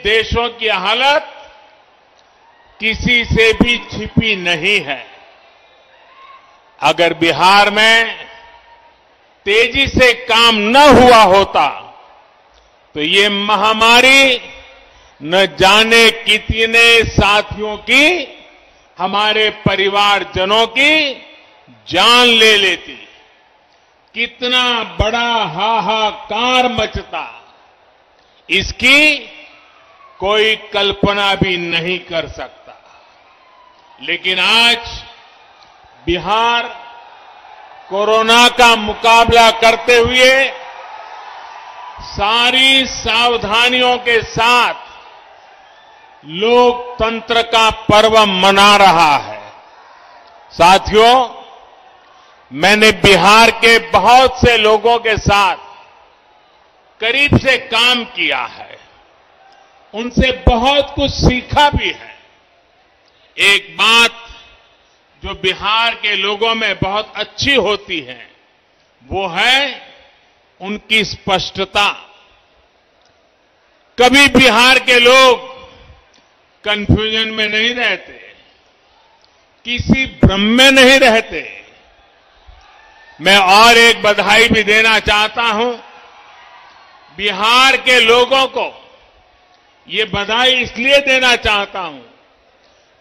देशों की हालत किसी से भी छिपी नहीं है। अगर बिहार में तेजी से काम न हुआ होता तो ये महामारी न जाने कितने साथियों की, हमारे परिवारजनों की जान ले लेती। कितना बड़ा हाहाकार मचता, इसकी कोई कल्पना भी नहीं कर सकता। लेकिन आज बिहार कोरोना का मुकाबला करते हुए सारी सावधानियों के साथ लोकतंत्र का पर्व मना रहा है। साथियों, मैंने बिहार के बहुत से लोगों के साथ करीब से काम किया है, उनसे बहुत कुछ सीखा भी है। एक बात जो बिहार के लोगों में बहुत अच्छी होती है वो है उनकी स्पष्टता। कभी बिहार के लोग कंफ्यूजन में नहीं रहते, किसी भ्रम में नहीं रहते। मैं और एक बधाई भी देना चाहता हूं बिहार के लोगों को। ये बधाई इसलिए देना चाहता हूं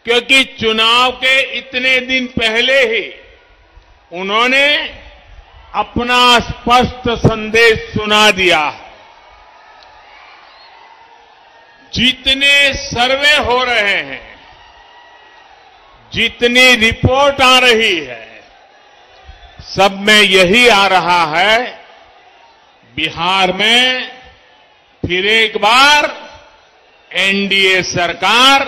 क्योंकि चुनाव के इतने दिन पहले ही उन्होंने अपना स्पष्ट संदेश सुना दिया है। जितने सर्वे हो रहे हैं, जितनी रिपोर्ट आ रही है, सब में यही आ रहा है, बिहार में फिर एक बार एनडीए सरकार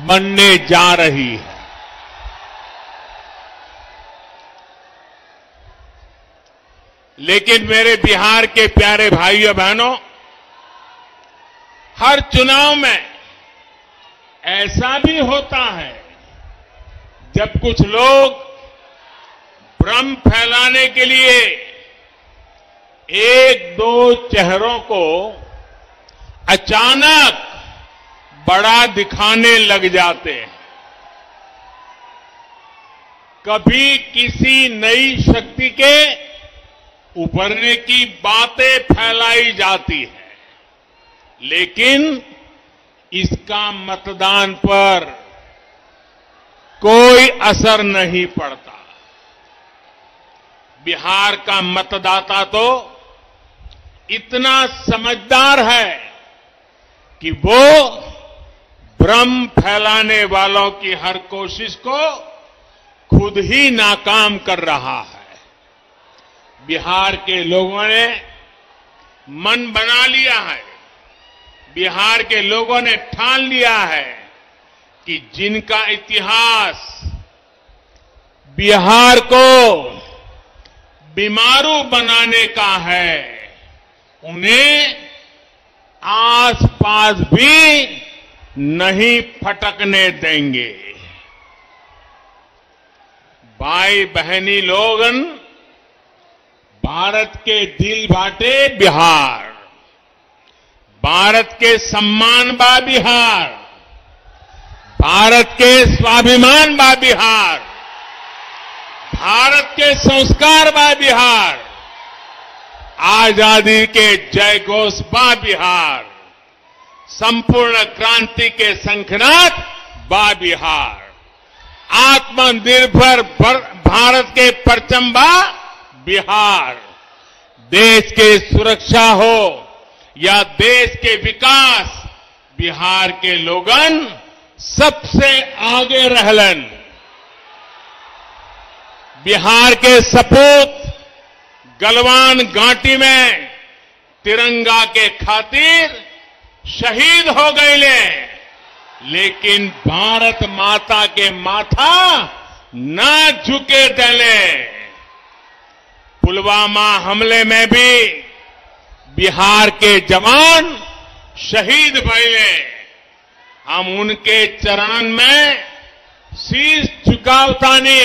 बनने जा रही है। लेकिन मेरे बिहार के प्यारे भाइयों बहनों, हर चुनाव में ऐसा भी होता है जब कुछ लोग भ्रम फैलाने के लिए एक दो चेहरों को अचानक बड़ा दिखाने लग जाते हैं। कभी किसी नई शक्ति के उभरने की बातें फैलाई जाती है, लेकिन इसका मतदान पर कोई असर नहीं पड़ता। बिहार का मतदाता तो इतना समझदार है कि वो भ्रम फैलाने वालों की हर कोशिश को खुद ही नाकाम कर रहा है। बिहार के लोगों ने मन बना लिया है, बिहार के लोगों ने ठान लिया है कि जिनका इतिहास बिहार को बीमारू बनाने का है, उन्हें आसपास भी नहीं फटकने देंगे। भाई बहनी लोगन, भारत के दिल बाटे बिहार, भारत के सम्मान बा बिहार, भारत के स्वाभिमान बा बिहार, भारत के संस्कार बा बिहार, आजादी के जय घोष बा बिहार, संपूर्ण क्रांति के शंखनाद बा बिहार, आत्मनिर्भर भारत के परचम बा बिहार। देश के सुरक्षा हो या देश के विकास, बिहार के लोगन सबसे आगे रहलन। बिहार के सपूत गलवान घाटी में तिरंगा के खातिर शहीद हो गए, लेकिन भारत माता के माथा ना झुके दले। पुलवामा हमले में भी बिहार के जवान शहीद भइले। हम उनके चरण में शीश झुकावतानी,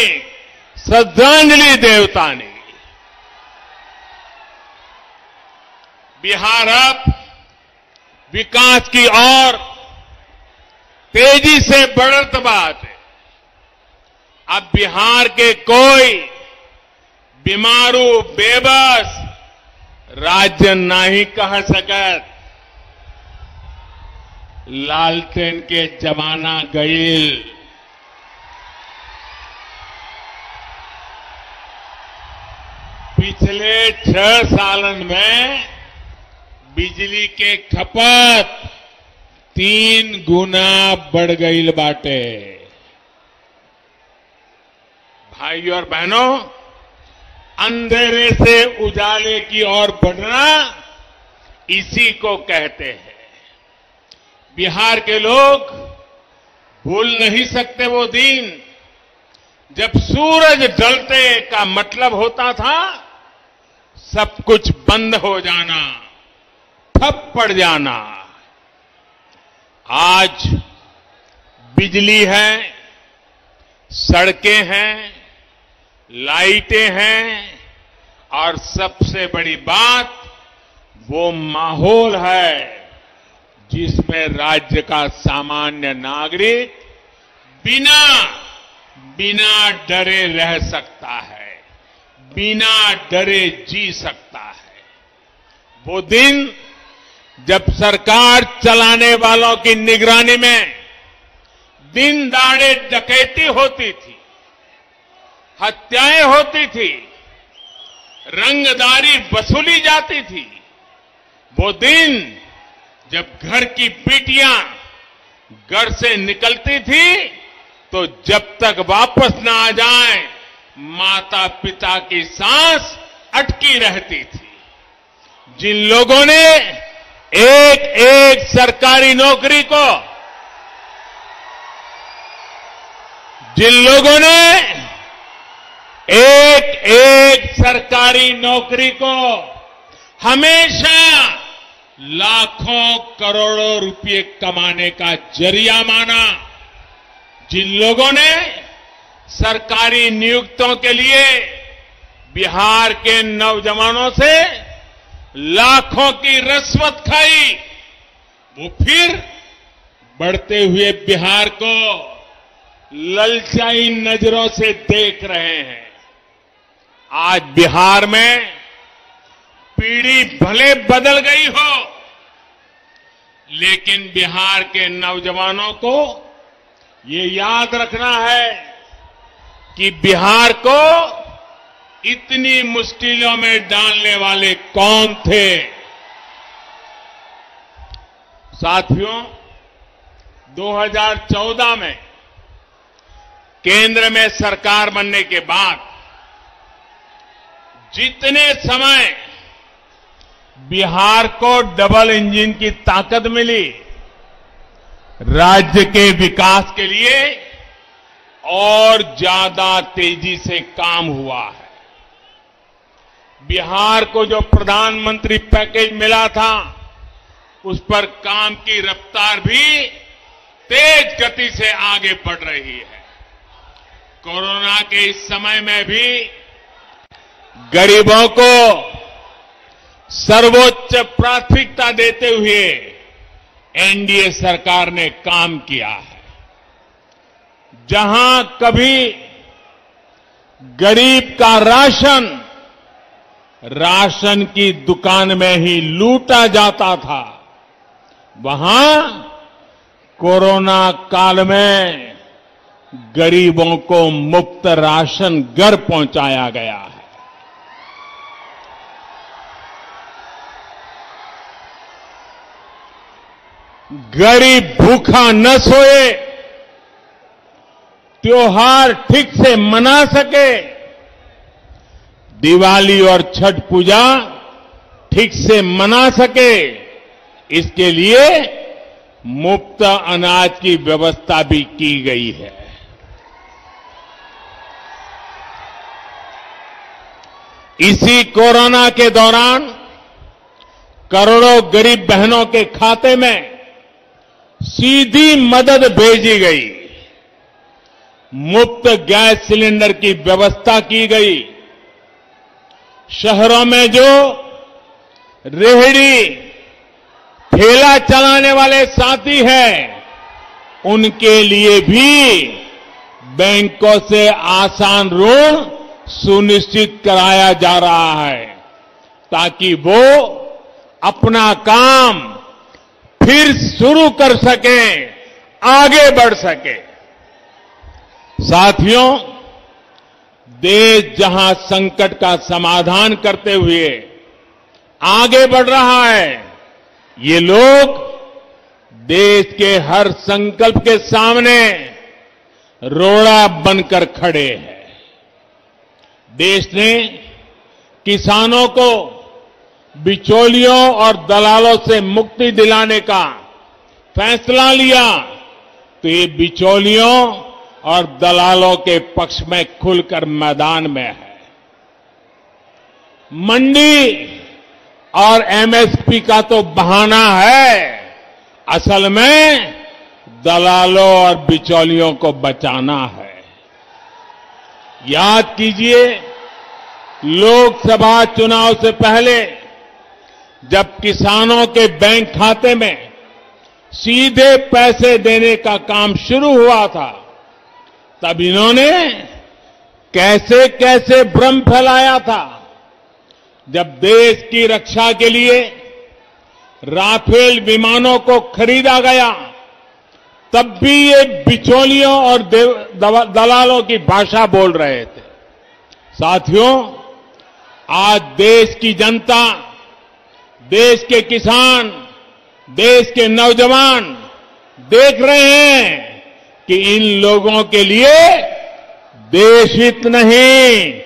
श्रद्धांजलि देवतानी। बिहार अब विकास की ओर तेजी से बढ़त बात है। अब बिहार के कोई बीमारू बेबस राज्य नहीं कह सकत लालटेन के जमाना गईल। पिछले 6 सालन में बिजली के खपत 3 गुना बढ़ गईल बाटे। भाइयों और बहनों, अंधेरे से उजाले की ओर बढ़ना इसी को कहते हैं। बिहार के लोग भूल नहीं सकते वो दिन जब सूरज ढलते का मतलब होता था सब कुछ बंद हो जाना, ठप पड़ जाना। आज बिजली है, सड़कें हैं, लाइटें हैं और सबसे बड़ी बात वो माहौल है जिसमें राज्य का सामान्य नागरिक बिना डरे रह सकता है, बिना डरे जी सकता है। वो दिन जब सरकार चलाने वालों की निगरानी में दिन दाड़े डकैती होती थी, हत्याएं होती थी, रंगदारी वसूली जाती थी। वो दिन जब घर की बेटियां घर से निकलती थी तो जब तक वापस न आ जाए माता पिता की सांस अटकी रहती थी। जिन लोगों ने एक सरकारी नौकरी को, जिन लोगों ने एक सरकारी नौकरी को हमेशा लाखों करोड़ों रुपए कमाने का जरिया माना, जिन लोगों ने सरकारी नियुक्तों के लिए बिहार के नौजवानों से लाखों की रिश्वत खाई, वो फिर बढ़ते हुए बिहार को ललचाई नजरों से देख रहे हैं। आज बिहार में पीढ़ी भले बदल गई हो, लेकिन बिहार के नौजवानों को ये याद रखना है कि बिहार को इतनी मुश्किलों में डालने वाले कौन थे। साथियों, 2014 में केंद्र में सरकार बनने के बाद जितने समय बिहार को डबल इंजन की ताकत मिली, राज्य के विकास के लिए और ज्यादा तेजी से काम हुआ है। बिहार को जो प्रधानमंत्री पैकेज मिला था उस पर काम की रफ्तार भी तेज गति से आगे बढ़ रही है। कोरोना के इस समय में भी गरीबों को सर्वोच्च प्राथमिकता देते हुए एनडीए सरकार ने काम किया है। जहां कभी गरीब का राशन की दुकान में ही लूटा जाता था, वहां कोरोना काल में गरीबों को मुफ्त राशन घर पहुंचाया गया है। गरीब भूखा न सोए, त्योहार ठीक से मना सके, दिवाली और छठ पूजा ठीक से मना सके, इसके लिए मुफ्त अनाज की व्यवस्था भी की गई है। इसी कोरोना के दौरान करोड़ों गरीब बहनों के खाते में सीधी मदद भेजी गई, मुफ्त गैस सिलेंडर की व्यवस्था की गई। शहरों में जो रेहड़ी ठेला चलाने वाले साथी हैं, उनके लिए भी बैंकों से आसान ऋण सुनिश्चित कराया जा रहा है, ताकि वो अपना काम फिर शुरू कर सकें, आगे बढ़ सके। साथियों, देश जहां संकट का समाधान करते हुए आगे बढ़ रहा है, ये लोग देश के हर संकल्प के सामने रोड़ा बनकर खड़े हैं। देश ने किसानों को बिचौलियों और दलालों से मुक्ति दिलाने का फैसला लिया, तो ये बिचौलियों और दलालों के पक्ष में खुलकर मैदान में है। मंडी और एमएसपी का तो बहाना है, असल में दलालों और बिचौलियों को बचाना है। याद कीजिए, लोकसभा चुनाव से पहले जब किसानों के बैंक खाते में सीधे पैसे देने का काम शुरू हुआ था, तब इन्होंने कैसे कैसे भ्रम फैलाया था। जब देश की रक्षा के लिए राफेल विमानों को खरीदा गया, तब भी ये बिचौलियों और दलालों की भाषा बोल रहे थे। साथियों, आज देश की जनता, देश के किसान, देश के नौजवान देख रहे हैं कि इन लोगों के लिए देश हित नहीं,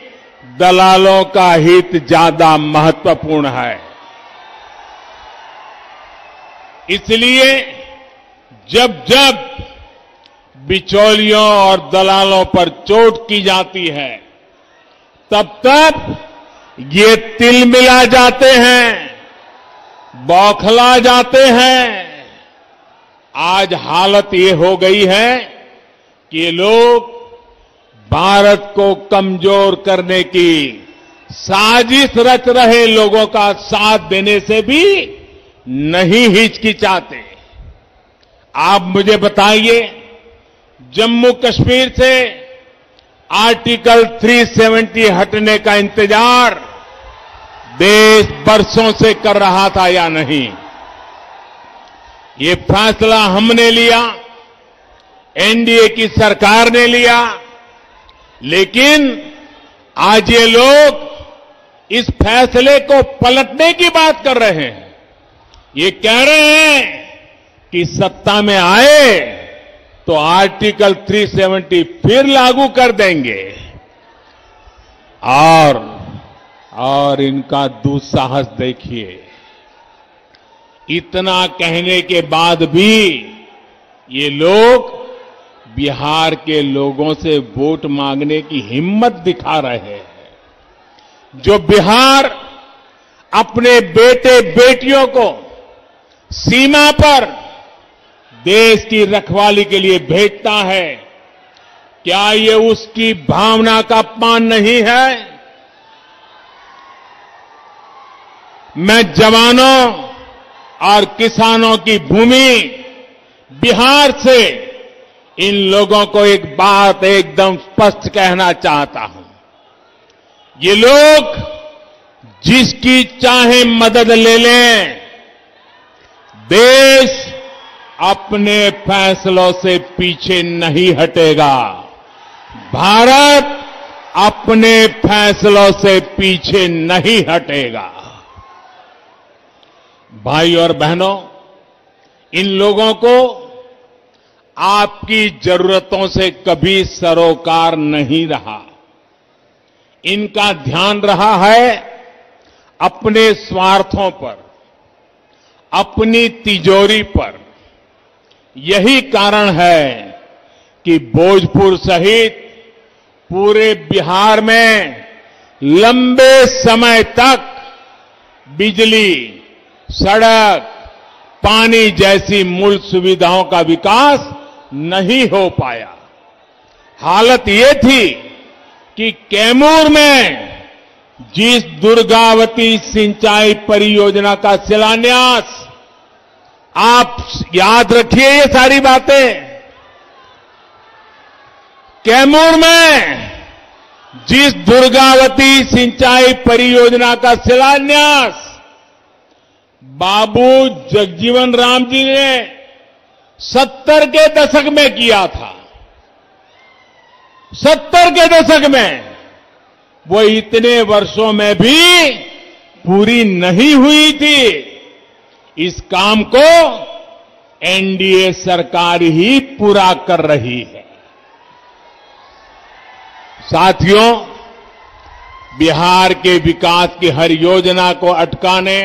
दलालों का हित ज्यादा महत्वपूर्ण है। इसलिए जब जब बिचौलियों और दलालों पर चोट की जाती है, तब तब ये तिलमिला जाते हैं, बौखला जाते हैं। आज हालत ये हो गई है कि ये लोग भारत को कमजोर करने की साजिश रच रहे लोगों का साथ देने से भी नहीं हिचकिचाते। आप मुझे बताइए, जम्मू कश्मीर से आर्टिकल 370 हटने का इंतजार देश बरसों से कर रहा था या नहीं? ये फैसला हमने लिया, एनडीए की सरकार ने लिया, लेकिन आज ये लोग इस फैसले को पलटने की बात कर रहे हैं। ये कह रहे हैं कि सत्ता में आए तो आर्टिकल 370 फिर लागू कर देंगे। और इनका दुस्साहस देखिए, इतना कहने के बाद भी ये लोग बिहार के लोगों से वोट मांगने की हिम्मत दिखा रहे हैं। जो बिहार अपने बेटे बेटियों को सीमा पर देश की रखवाली के लिए भेजता है, क्या ये उसकी भावना का अपमान नहीं है? मैं जवानों और किसानों की भूमि बिहार से इन लोगों को एक बात एकदम स्पष्ट कहना चाहता हूं। ये लोग जिसकी चाहे मदद ले लें, देश अपने फैसलों से पीछे नहीं हटेगा। भारत अपने फैसलों से पीछे नहीं हटेगा। भाई और बहनों, इन लोगों को आपकी जरूरतों से कभी सरोकार नहीं रहा। इनका ध्यान रहा है अपने स्वार्थों पर, अपनी तिजोरी पर। यही कारण है कि भोजपुर सहित पूरे बिहार में लंबे समय तक बिजली, सड़क, पानी जैसी मूल सुविधाओं का विकास नहीं हो पाया। हालत ये थी कि कैमूर में जिस दुर्गावती सिंचाई परियोजना का शिलान्यास आप याद रखिए ये सारी बातें। कैमूर में जिस दुर्गावती सिंचाई परियोजना का शिलान्यास बाबू जगजीवन राम जी ने 70 के दशक में किया था, 70 के दशक में, वो इतने वर्षों में भी पूरी नहीं हुई थी। इस काम को एनडीए सरकार ही पूरा कर रही है। साथियों, बिहार के विकास की हर योजना को अटकाने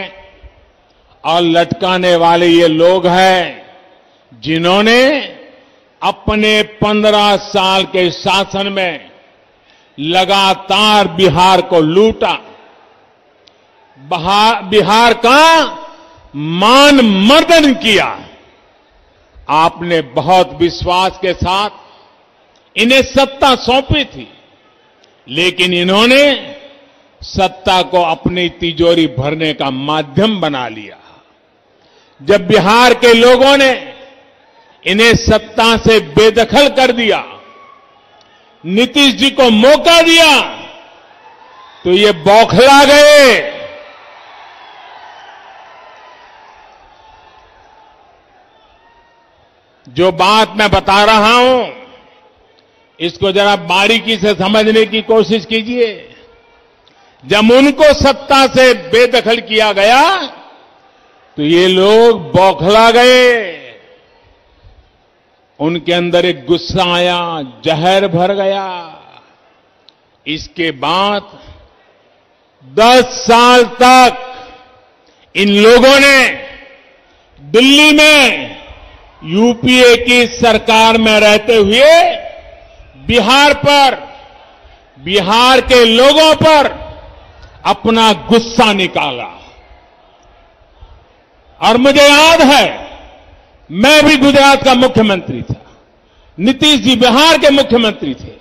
और लटकाने वाले ये लोग हैं जिन्होंने अपने 15 साल के शासन में लगातार बिहार को लूटा, बिहार का मान मर्दन किया। आपने बहुत विश्वास के साथ इन्हें सत्ता सौंपी थी, लेकिन इन्होंने सत्ता को अपनी तिजोरी भरने का माध्यम बना लिया। जब बिहार के लोगों ने इन्हें सत्ता से बेदखल कर दिया, नीतीश जी को मौका दिया, तो ये बौखला गए। जो बात मैं बता रहा हूं, इसको जरा बारीकी से समझने की कोशिश कीजिए। जब उनको सत्ता से बेदखल किया गया, तो ये लोग बौखला गए। उनके अंदर एक गुस्सा आया, जहर भर गया। इसके बाद 10 साल तक इन लोगों ने दिल्ली में यूपीए की सरकार में रहते हुए बिहार पर, बिहार के लोगों पर अपना गुस्सा निकाला। और मुझे याद है, मैं भी गुजरात का मुख्यमंत्री था, नीतीश जी बिहार के मुख्यमंत्री थे,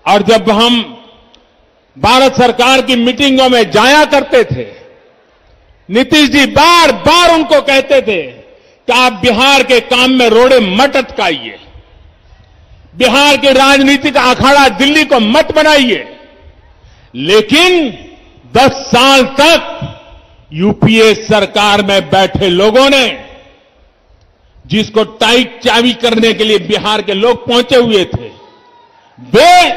और जब हम भारत सरकार की मीटिंगों में जाया करते थे, नीतीश जी बार बार उनको कहते थे कि आप बिहार के काम में रोड़े मत अटकाइए, बिहार के राजनीति का अखाड़ा दिल्ली को मत बनाइए। लेकिन 10 साल तक यूपीए सरकार में बैठे लोगों ने, जिसको टाइट चाबी करने के लिए बिहार के लोग पहुंचे हुए थे, वे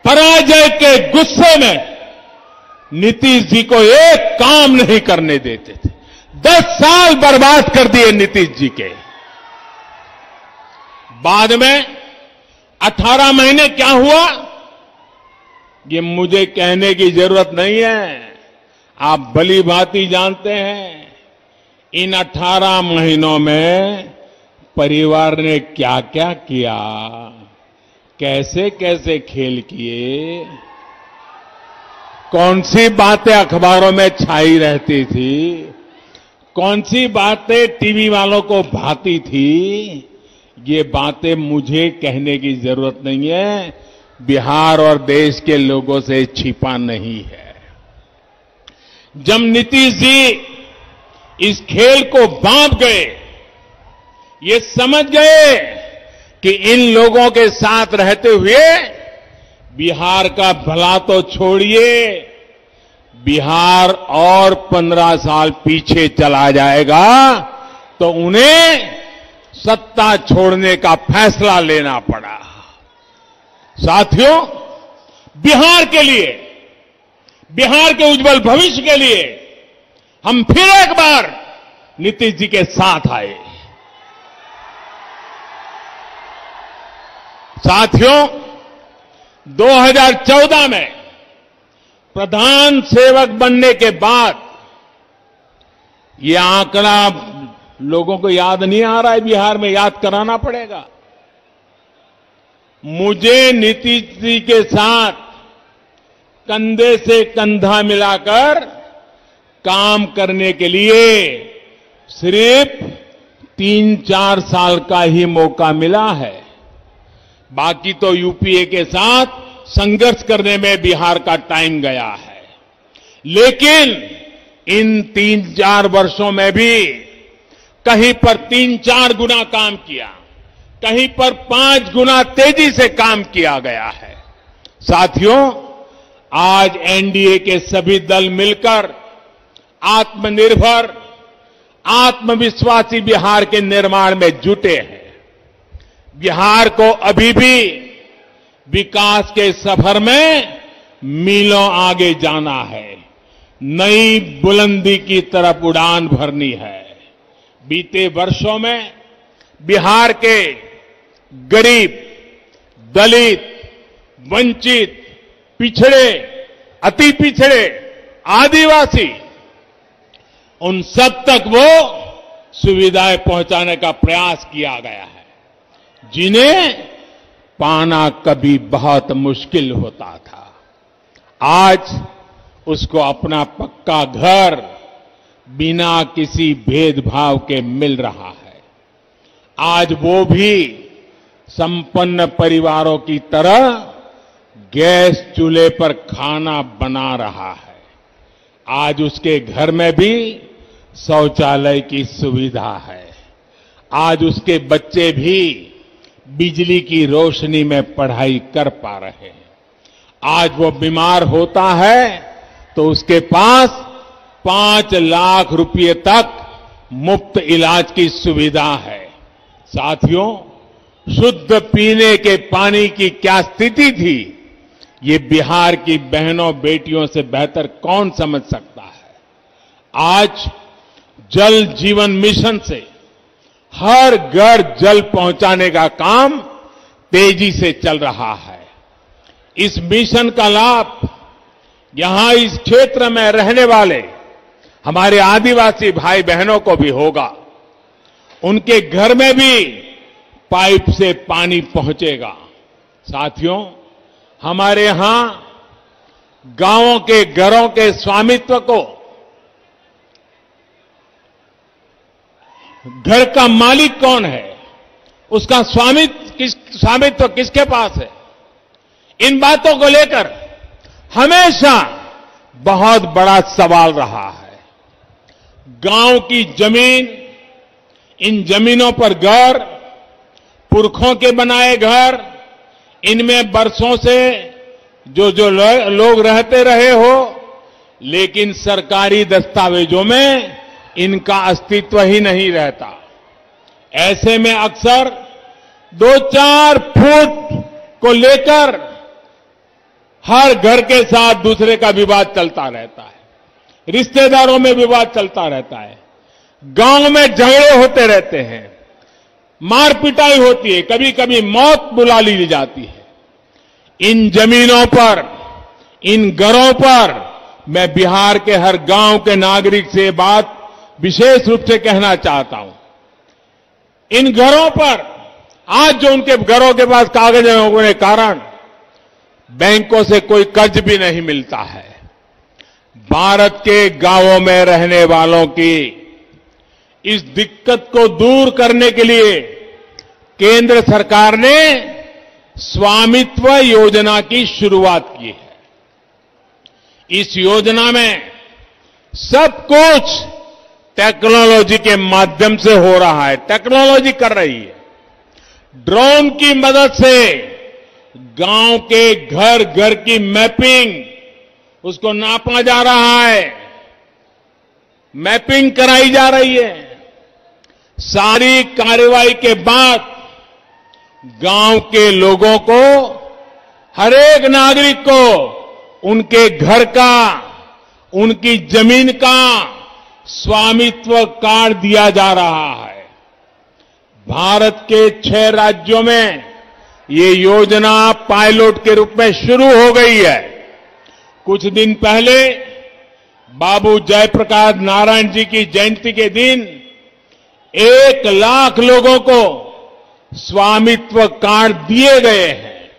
पराजय के गुस्से में नीतीश जी को एक काम नहीं करने देते थे। 10 साल बर्बाद कर दिए नीतीश जी के। बाद में 18 महीने क्या हुआ, ये मुझे कहने की जरूरत नहीं है, आप भली भांति जानते हैं। इन 18 महीनों में परिवार ने क्या क्या किया, कैसे कैसे खेल किए, कौन सी बातें अखबारों में छाई रहती थी, कौन सी बातें टीवी वालों को भाती थी, ये बातें मुझे कहने की जरूरत नहीं है, बिहार और देश के लोगों से छिपा नहीं है। जब नीतीश जी इस खेल को बांध गए, ये समझ गए कि इन लोगों के साथ रहते हुए बिहार का भला तो छोड़िए, बिहार और 15 साल पीछे चला जाएगा, तो उन्हें सत्ता छोड़ने का फैसला लेना पड़ा। साथियों, बिहार के लिए, बिहार के उज्जवल भविष्य के लिए हम फिर एक बार नीतीश जी के साथ आए। साथियों, 2014 में प्रधान सेवक बनने के बाद, ये आंकड़ा लोगों को याद नहीं आ रहा है, बिहार में याद कराना पड़ेगा। मुझे नीतीश जी के साथ कंधे से कंधा मिलाकर काम करने के लिए सिर्फ 3-4 साल का ही मौका मिला है। बाकी तो यूपीए के साथ संघर्ष करने में बिहार का टाइम गया है। लेकिन इन 3-4 वर्षों में भी कहीं पर 3-4 गुना काम किया, कहीं पर 5 गुना तेजी से काम किया गया है। साथियों, आज एनडीए के सभी दल मिलकर आत्मनिर्भर, आत्मविश्वासी बिहार के निर्माण में जुटे हैं। बिहार को अभी भी विकास के सफर में मीलों आगे जाना है, नई बुलंदी की तरफ उड़ान भरनी है। बीते वर्षों में बिहार के गरीब, दलित, वंचित, पिछड़े, अति पिछड़े, आदिवासी, उन सब तक वो सुविधाएं पहुंचाने का प्रयास किया गया है, जिन्हें पाना कभी बहुत मुश्किल होता था। आज उसको अपना पक्का घर बिना किसी भेदभाव के मिल रहा है। आज वो भी संपन्न परिवारों की तरह गैस चूल्हे पर खाना बना रहा है। आज उसके घर में भी शौचालय की सुविधा है। आज उसके बच्चे भी बिजली की रोशनी में पढ़ाई कर पा रहे हैं। आज वो बीमार होता है तो उसके पास 5 लाख रुपए तक मुफ्त इलाज की सुविधा है। साथियों, शुद्ध पीने के पानी की क्या स्थिति थी, ये बिहार की बहनों बेटियों से बेहतर कौन समझ सकता है। आज जल जीवन मिशन से हर घर जल पहुंचाने का काम तेजी से चल रहा है। इस मिशन का लाभ यहां इस क्षेत्र में रहने वाले हमारे आदिवासी भाई बहनों को भी होगा। उनके घर में भी पाइप से पानी पहुंचेगा। साथियों, हमारे यहां गांवों के घरों के स्वामित्व को, घर का मालिक कौन है, उसका स्वामित्व किसके पास है, इन बातों को लेकर हमेशा बहुत बड़ा सवाल रहा है। गांव की जमीन, इन जमीनों पर घर, पुरखों के बनाए घर, इनमें बरसों से जो लोग रहते रहे हो, लेकिन सरकारी दस्तावेजों में इनका अस्तित्व ही नहीं रहता। ऐसे में अक्सर 2-4 फुट को लेकर हर घर के साथ दूसरे का विवाद चलता रहता है, रिश्तेदारों में विवाद चलता रहता है, गांव में झगड़े होते रहते हैं, मार पिटाई होती है, कभी कभी मौत बुला ली जाती है। इन जमीनों पर, इन घरों पर मैं बिहार के हर गांव के नागरिक से बात विशेष रूप से कहना चाहता हूं। इन घरों पर आज जो उनके घरों के पास कागज होने के कारण बैंकों से कोई कर्ज भी नहीं मिलता है। भारत के गांवों में रहने वालों की इस दिक्कत को दूर करने के लिए केंद्र सरकार ने स्वामित्व योजना की शुरुआत की है। इस योजना में सब कुछ टेक्नोलॉजी के माध्यम से हो रहा है, टेक्नोलॉजी कर रही है। ड्रोन की मदद से गांव के घर घर की मैपिंग, उसको नापा जा रहा है, मैपिंग कराई जा रही है। सारी कार्रवाई के बाद गांव के लोगों को, हर एक नागरिक को उनके घर का, उनकी जमीन का स्वामित्व कार्ड दिया जा रहा है। भारत के 6 राज्यों में ये योजना पायलट के रूप में शुरू हो गई है। कुछ दिन पहले बाबू जयप्रकाश नारायण जी की जयंती के दिन 1 लाख लोगों को स्वामित्व कार्ड दिए गए हैं।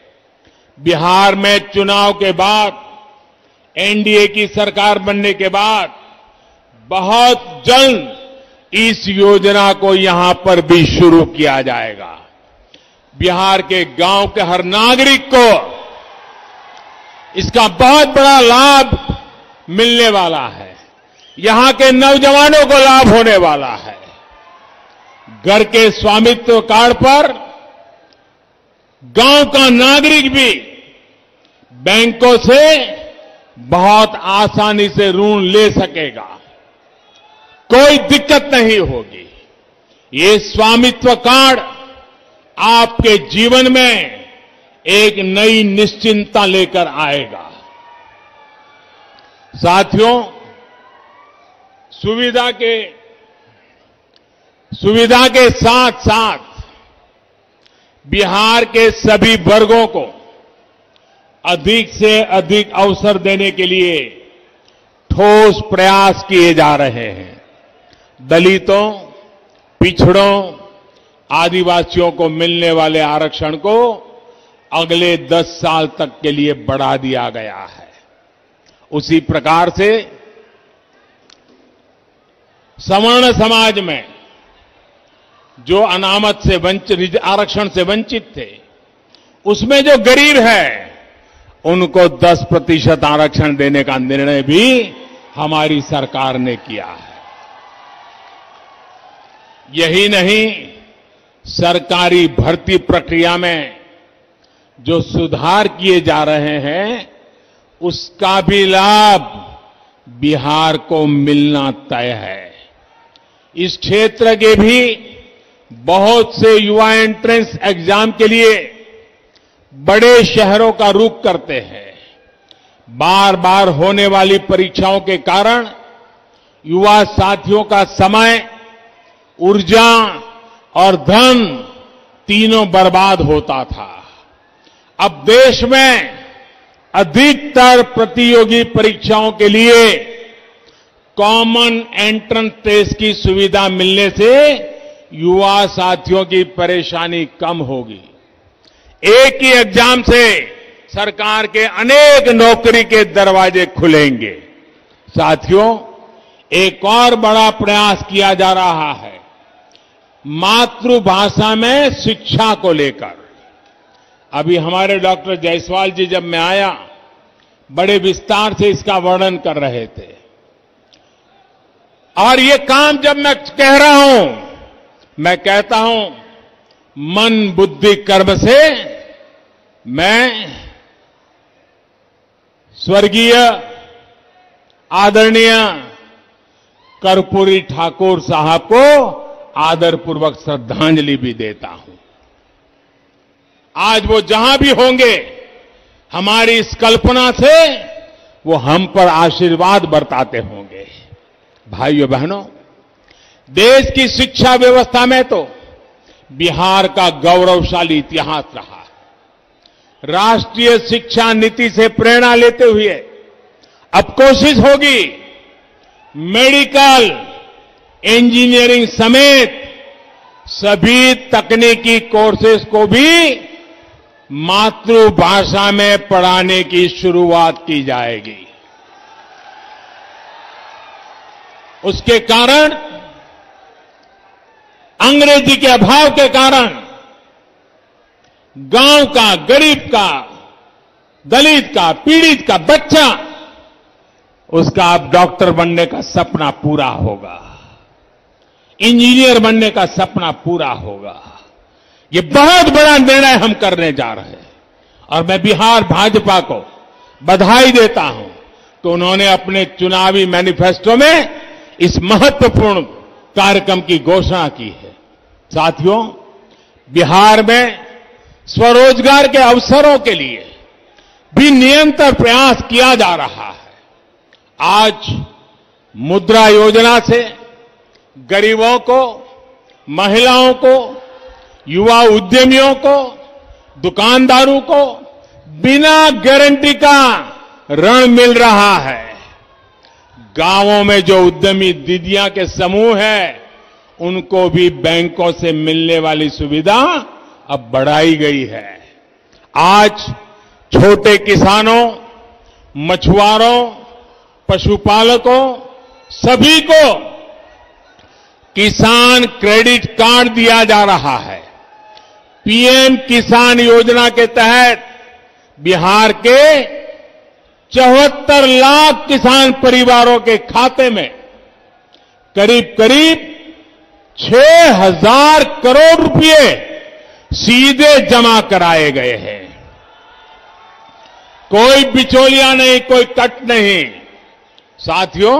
बिहार में चुनाव के बाद, एनडीए की सरकार बनने के बाद बहुत जल्द इस योजना को यहां पर भी शुरू किया जाएगा। बिहार के गांव के हर नागरिक को इसका बहुत बड़ा लाभ मिलने वाला है। यहां के नौजवानों को लाभ होने वाला है। घर के स्वामित्व कार्ड पर गांव का नागरिक भी बैंकों से बहुत आसानी से ऋण ले सकेगा, कोई दिक्कत नहीं होगी। ये स्वामित्व कार्ड आपके जीवन में एक नई निश्चिंतता लेकर आएगा। साथियों, सुविधा के साथ साथ बिहार के सभी वर्गों को अधिक से अधिक अवसर देने के लिए ठोस प्रयास किए जा रहे हैं। दलितों, पिछड़ों, आदिवासियों को मिलने वाले आरक्षण को अगले 10 साल तक के लिए बढ़ा दिया गया है। उसी प्रकार से सवर्ण समाज में जो अनामत से वंचित, आरक्षण से वंचित थे, उसमें जो गरीब है उनको 10% आरक्षण देने का निर्णय भी हमारी सरकार ने किया है। यही नहीं, सरकारी भर्ती प्रक्रिया में जो सुधार किए जा रहे हैं उसका भी लाभ बिहार को मिलना तय है। इस क्षेत्र के भी बहुत से युवा एंट्रेंस एग्जाम के लिए बड़े शहरों का रुख करते हैं। बार बार होने वाली परीक्षाओं के कारण युवा साथियों का समय, ऊर्जा और धन तीनों बर्बाद होता था। अब देश में अधिकतर प्रतियोगी परीक्षाओं के लिए कॉमन एंट्रेंस टेस्ट की सुविधा मिलने से युवा साथियों की परेशानी कम होगी। एक ही एग्जाम से सरकार के अनेक नौकरी के दरवाजे खुलेंगे। साथियों, एक और बड़ा प्रयास किया जा रहा है मातृभाषा में शिक्षा को लेकर। अभी हमारे डॉक्टर जायसवाल जी जब मैं आया, बड़े विस्तार से इसका वर्णन कर रहे थे। और ये काम जब मैं कह रहा हूं, मैं कहता हूं मन बुद्धि कर्म से मैं स्वर्गीय आदरणीय कर्पूरी ठाकुर साहब को आदरपूर्वक श्रद्धांजलि भी देता हूं। आज वो जहां भी होंगे, हमारी इस कल्पना से वो हम पर आशीर्वाद बरताते होंगे। भाइयों बहनों, देश की शिक्षा व्यवस्था में तो बिहार का गौरवशाली इतिहास रहा है। राष्ट्रीय शिक्षा नीति से प्रेरणा लेते हुए अब कोशिश होगी मेडिकल, इंजीनियरिंग समेत सभी तकनीकी कोर्सेज को भी मातृभाषा में पढ़ाने की शुरुआत की जाएगी। उसके कारण, अंग्रेजी के अभाव के कारण गांव का, गरीब का, दलित का, पीड़ित का बच्चा, उसका अब डॉक्टर बनने का सपना पूरा होगा, इंजीनियर बनने का सपना पूरा होगा। ये बहुत बड़ा निर्णय हम करने जा रहे हैं और मैं बिहार भाजपा को बधाई देता हूं कि उन्होंने अपने चुनावी मैनिफेस्टो में इस महत्वपूर्ण कार्यक्रम की घोषणा की है। साथियों, बिहार में स्वरोजगार के अवसरों के लिए भी निरंतर प्रयास किया जा रहा है। आज मुद्रा योजना से गरीबों को, महिलाओं को, युवा उद्यमियों को, दुकानदारों को बिना गारंटी का ऋण मिल रहा है। गांवों में जो उद्यमी दीदियां के समूह है, उनको भी बैंकों से मिलने वाली सुविधा अब बढ़ाई गई है। आज छोटे किसानों, मछुआरों, पशुपालकों, सभी को किसान क्रेडिट कार्ड दिया जा रहा है। पीएम किसान योजना के तहत बिहार के 74 लाख किसान परिवारों के खाते में करीब करीब 6,000 करोड़ रुपए सीधे जमा कराए गए हैं। कोई बिचौलिया नहीं, कोई कट नहीं। साथियों,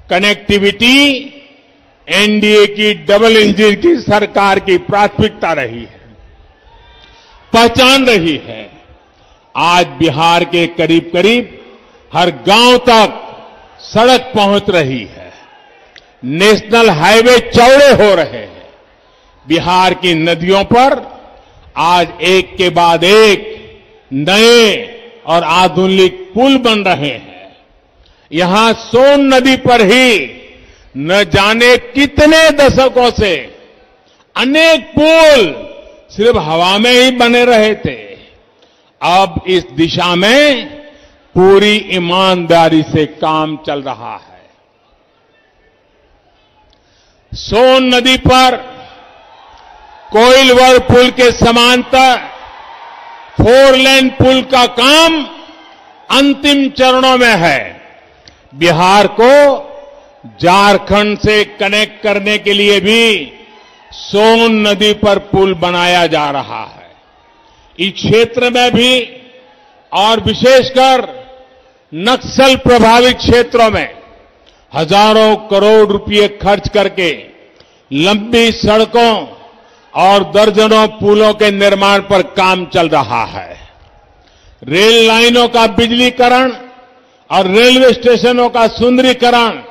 कनेक्टिविटी एनडीए की डबल इंजन की सरकार की प्राथमिकता रही है, पहचान रही है। आज बिहार के करीब करीब हर गांव तक सड़क पहुंच रही है, नेशनल हाईवे चौड़े हो रहे हैं, बिहार की नदियों पर आज एक के बाद एक नए और आधुनिक पुल बन रहे हैं। यहां सोन नदी पर ही न जाने कितने दशकों से अनेक पुल सिर्फ हवा में ही बने रहे थे। अब इस दिशा में पूरी ईमानदारी से काम चल रहा है। सोन नदी पर कोइलवर पुल के समांतर 4 लेन पुल का काम अंतिम चरणों में है। बिहार को झारखंड से कनेक्ट करने के लिए भी सोन नदी पर पुल बनाया जा रहा है। इस क्षेत्र में भी और विशेषकर नक्सल प्रभावित क्षेत्रों में हजारों करोड़ रुपए खर्च करके लंबी सड़कों और दर्जनों पुलों के निर्माण पर काम चल रहा है। रेल लाइनों का बिजलीकरण और रेलवे स्टेशनों का सुंदरीकरण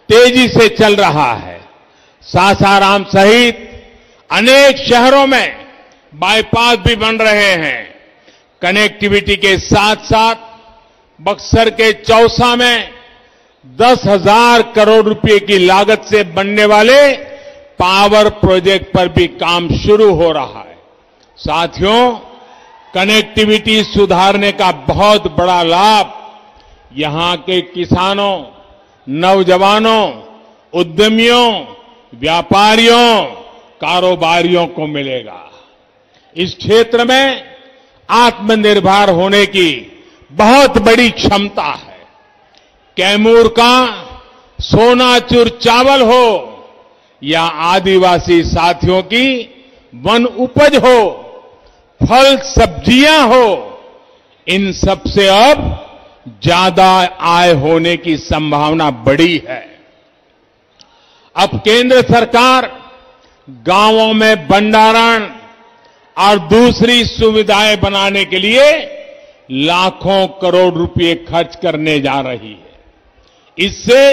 तेजी से चल रहा है। सासाराम सहित अनेक शहरों में बाईपास भी बन रहे हैं। कनेक्टिविटी के साथ साथ बक्सर के चौसा में 10,000 करोड़ रुपए की लागत से बनने वाले पावर प्रोजेक्ट पर भी काम शुरू हो रहा है। साथियों, कनेक्टिविटी सुधारने का बहुत बड़ा लाभ यहां के किसानों, नौजवानों, उद्यमियों, व्यापारियों, कारोबारियों को मिलेगा। इस क्षेत्र में आत्मनिर्भर होने की बहुत बड़ी क्षमता है। कैमूर का सोनाचूर चावल हो या आदिवासी साथियों की वन उपज हो, फल सब्जियां हो, इन सब से अब ज्यादा आय होने की संभावना बड़ी है। अब केंद्र सरकार गांवों में भंडारण और दूसरी सुविधाएं बनाने के लिए लाखों करोड़ रुपए खर्च करने जा रही है। इससे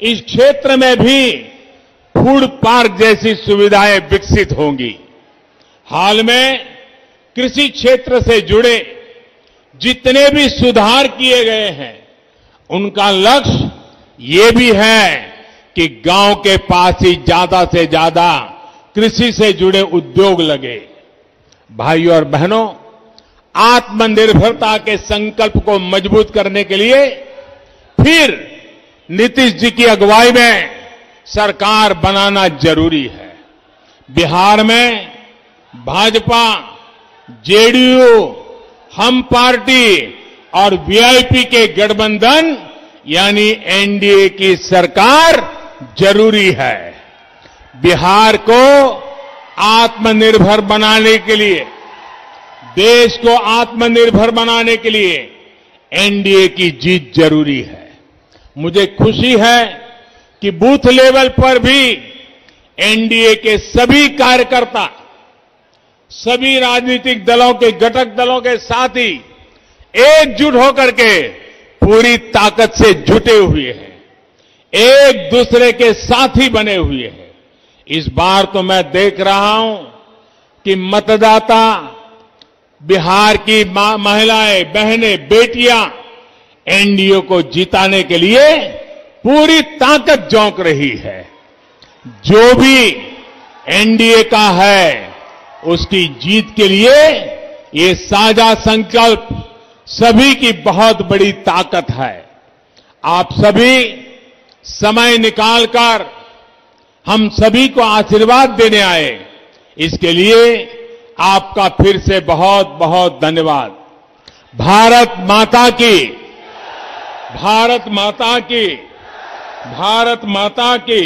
इस क्षेत्र में भी फूड पार्क जैसी सुविधाएं विकसित होंगी। हाल में कृषि क्षेत्र से जुड़े जितने भी सुधार किए गए हैं, उनका लक्ष्य ये भी है कि गांव के पास ही ज्यादा से ज्यादा कृषि से जुड़े उद्योग लगे। भाइयों और बहनों, आत्मनिर्भरता के संकल्प को मजबूत करने के लिए फिर नीतीश जी की अगुवाई में सरकार बनाना जरूरी है। बिहार में भाजपा, जेडीयू, हम पार्टी और वीआईपी के गठबंधन यानी एनडीए की सरकार जरूरी है। बिहार को आत्मनिर्भर बनाने के लिए, देश को आत्मनिर्भर बनाने के लिए एनडीए की जीत जरूरी है। मुझे खुशी है कि बूथ लेवल पर भी एनडीए के सभी कार्यकर्ता, सभी राजनीतिक दलों के घटक दलों के साथी एकजुट होकर के पूरी ताकत से जुटे हुए हैं, एक दूसरे के साथी बने हुए हैं। इस बार तो मैं देख रहा हूं कि मतदाता, बिहार की महिलाएं, बहनें, बेटियां एनडीए को जिताने के लिए पूरी ताकत झोंक रही है। जो भी एनडीए का है, उसकी जीत के लिए ये साझा संकल्प सभी की बहुत बड़ी ताकत है। आप सभी समय निकालकर हम सभी को आशीर्वाद देने आए, इसके लिए आपका फिर से बहुत बहुत धन्यवाद। भारत माता की, भारत माता की, भारत माता की।